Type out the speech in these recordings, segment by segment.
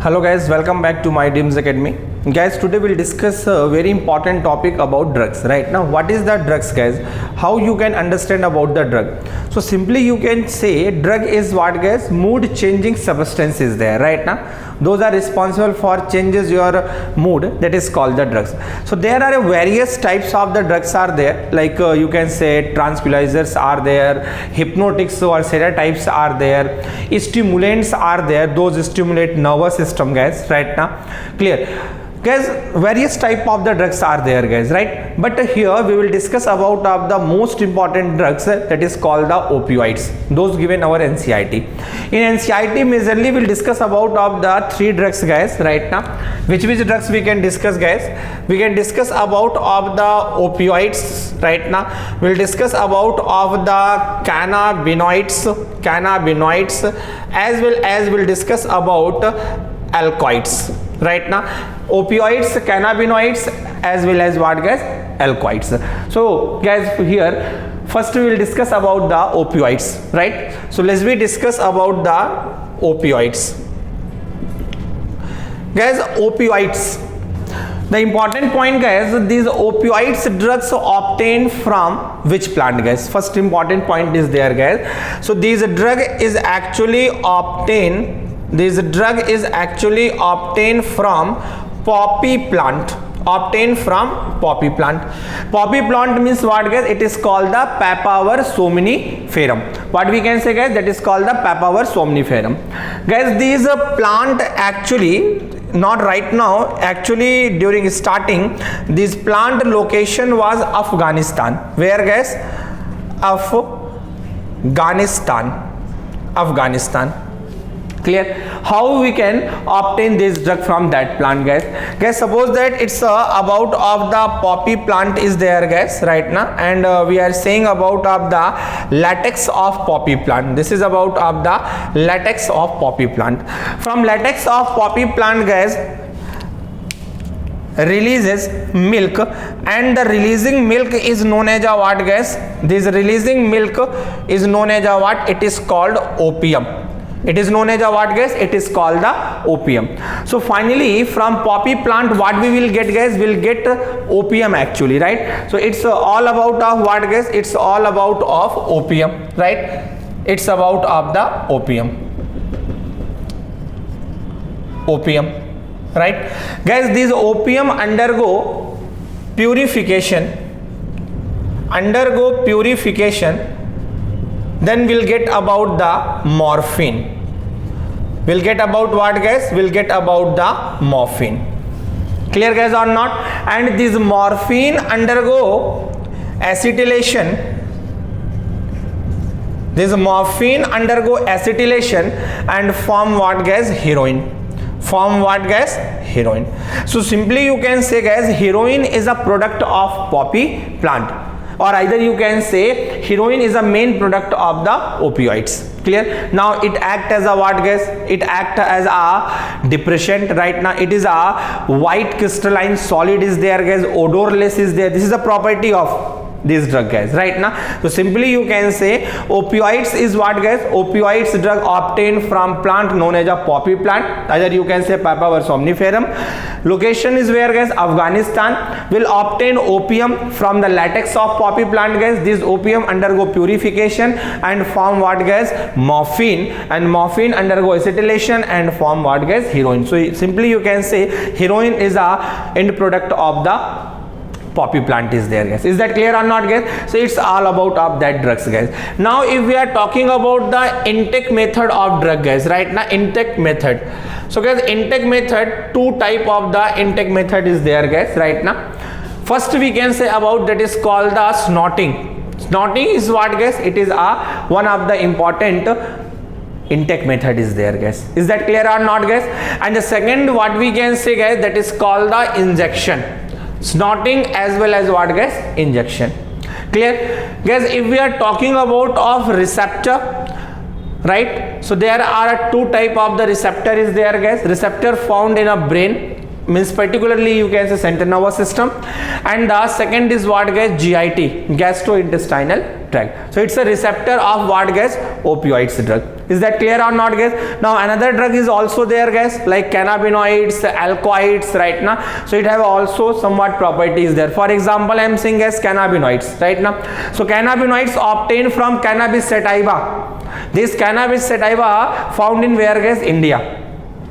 Hello guys, welcome back to my Dreams Academy. Guys, today we'll discuss a very important topic about drugs. Right now, what is the drugs, guys? How you can understand about the drug? So simply you can say drug is what, guys? Mood changing substance is there. Right now, those are responsible for changes your mood. That is called the drugs. So there are various types of the drugs are there. Like you can say tranquilizers are there, hypnotics or sedatives are there, stimulants are there. Those stimulate nervous system, guys. Right now, clear? Guys, various type of the drugs are there, guys, right? But here we will discuss about of the most important drugs, that is called the opioids, those given our NCERT. In NCERT majorly we'll discuss about of the three drugs, guys, right now. Which drugs we can discuss, guys? We can discuss about of the opioids. Right now we'll discuss about of the cannabinoids, as well as we'll discuss about alkaloids. Right now, opioids, cannabinoids, as well as what, guys? Alkaloids. So guys, here first we will discuss about the opioids, right? So let's discuss about the opioids. Guys, opioids, the important point, guys, these opioids drugs obtained from which plant, guys? First important point is there, guys. So this drug is actually obtained from poppy plant. Poppy plant means what, guys? It is called the Papaver somniferum. What we can say, guys? That is called the Papaver somniferum. Guys, this plant actually, not right now, actually during starting, this plant location was Afghanistan. Where, guys? Afghanistan. Clear? How we can obtain this drug from that plant, guys? Guys, suppose that it's about of the poppy plant is there, guys, right now, and we are saying about of the latex of poppy plant. This is about of the latex of poppy plant. From latex of poppy plant, guys, releases milk, and the releasing milk is known as a what, guys? This releasing milk is known as a what? It is called opium. It is known as a what, guys? It is called the opium. So finally, from poppy plant, what we will get, guys? We'll get opium actually, right? So it's all about of what, guys? It's all about of opium, right? It's about of the opium, right? Guys, this opium undergo purification. Then we'll get about the morphine. We'll get about what, guys? We'll get about the morphine. Clear, guys, or not? And this morphine undergo acetylation. And form what, guys? Heroin. So simply you can say, guys, heroin is a product of poppy plant. Or either you can say heroin is a main product of the opioids. Clear? Now it act as a what, guys? It act as a depressant. Right now it is a white crystalline solid is there, guys. Odorless is there. This is the property of this drug, guys, right now. So simply you can say opioids is what, guys? Opioids drug obtained from plant known as a poppy plant. Either you can say Papaver somniferum. Location is where, guys? Afghanistan. Will obtain opium from the latex of poppy plant, guys. This opium undergo purification and form what, guys? Morphine. And morphine undergo acetylation and form what, guys? Heroin. So simply you can say heroin is a end product of the poppy plant is there, guys. Is that clear or not, guys? So it's all about of that drugs, guys. Now if we are talking about the intake method of drug, guys, right now, intake method. So guys, intake method, two type of the intake method is there, guys, right now. First we can say about that is called the snorting. Snorting is what, guys? It is one of the important intake method is there, guys. Is that clear or not, guys? And the second what we can say, guys, that is called the injection. Snorting as well as what, guys? Injection. Clear, guys? If we are talking about of receptor, right? So there are two type of the receptor is there, guys. Receptor found in a brain, means particularly you can say central nervous system, and the second is what, guys? GIT, gastrointestinal drug. So it's a receptor of what, guys? Opioids drug. Is that clear or not, guys? Now another drug is also there, guys, like cannabinoids, alkaloids, right now. So it have also somewhat properties there. For example, I am saying, guys, cannabinoids, right now. So cannabinoids obtained from cannabis sativa. This cannabis sativa found in where, guys? India.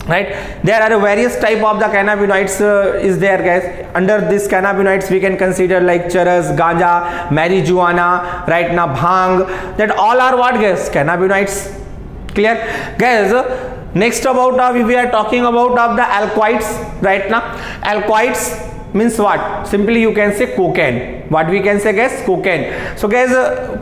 Right, there are various type of the cannabinoids is there, guys. Under this cannabinoids we can consider like charas, ganja, marijuana, right now bhang, that all are what, guys? Cannabinoids. Clear, guys? Next about we are talking about of the alkaloids, right now. Alkaloids means what? Simply you can say cocaine. What we can say, guys? Cocaine. So guys,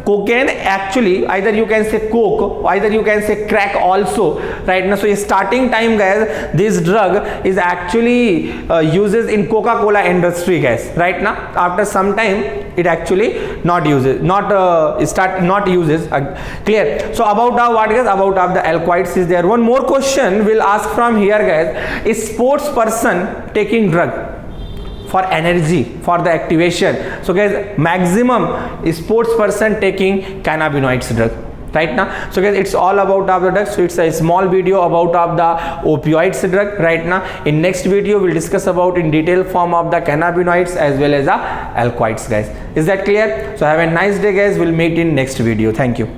cocaine actually either you can say coke, either you can say crack also, right now. So starting time, guys, this drug is actually uses in Coca-Cola industry, guys, right now. After some time it actually not uses, clear. So about what, guys? About of the alkaloids is there. One more question will ask from here, guys. Is sports person taking drug for energy, for the activation? So guys, maximum sports person taking cannabinoids drug right now. So guys, it's all about of the drug. So it's a small video about of the opioids drug right now. In next video we'll discuss about in detail form of the cannabinoids as well as the alkaloids, guys. Is that clear? So have a nice day, guys. We'll meet in next video. Thank you.